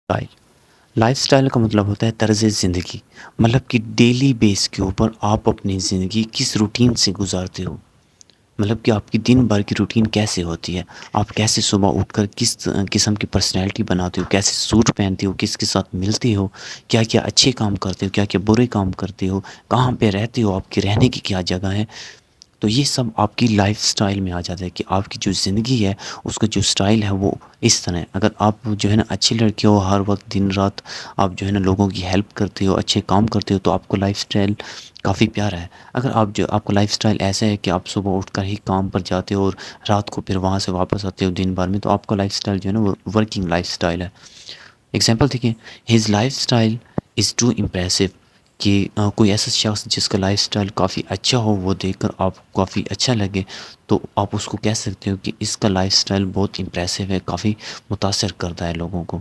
Life style کا مطلب ہوتا ہے طرز زندگی، مطلب کہ ڈیلی بیس کے اوپر آپ اپنی زندگی کس روٹین سے گزارتے ہو، مطلب کہ آپ کی دن بھر کی روٹین کیسے ہوتی ہے، آپ کیسے صبح اٹھ کر کس قسم کی پرسنالٹی بناتے ہو، کیسے سوٹ پہنتے ہو، کس کے ساتھ ملتے ہو، کیا کیا اچھے کام کرتے ہو، کیا کیا برے کام کرتے ہو، کہاں پہ رہتے ہو، آپ کی رہنے کی کیا جگہ ہے. تو یہ سب آپ کی لائف سٹائل میں آ جاتا ہے کہ آپ کی جو زندگی ہے اس کا جو سٹائل ہے وہ اس طرح ہے. اگر آپ جو ہے نا اچھے لڑکے ہو، ہر وقت دن رات آپ جو ہے نا لوگوں کی ہیلپ کرتے ہو، اچھے کام کرتے ہو، تو آپ کو لائف سٹائل کافی پیارا ہے. اگر آپ کو لائف سٹائل ایسا ہے کہ آپ صبح اٹھ کر ہی کام پر جاتے ہو اور رات کو پھر وہاں سے واپس آتے ہو دن بھر میں، تو آپ کا لائف سٹائل جو ہے نا وہ ورکنگ لائف سٹائل ہے. اگزامپل دیکھیں، his life style is too impressive, کہ کوئی ایسا شخص جس کا لائف سٹائل کافی اچھا ہو، وہ دیکھ کر آپ کو کافی اچھا لگے، تو آپ اس کو کہہ سکتے ہو کہ اس کا لائف سٹائل بہت امپریسو ہے، کافی متاثر کرتا ہے لوگوں کو.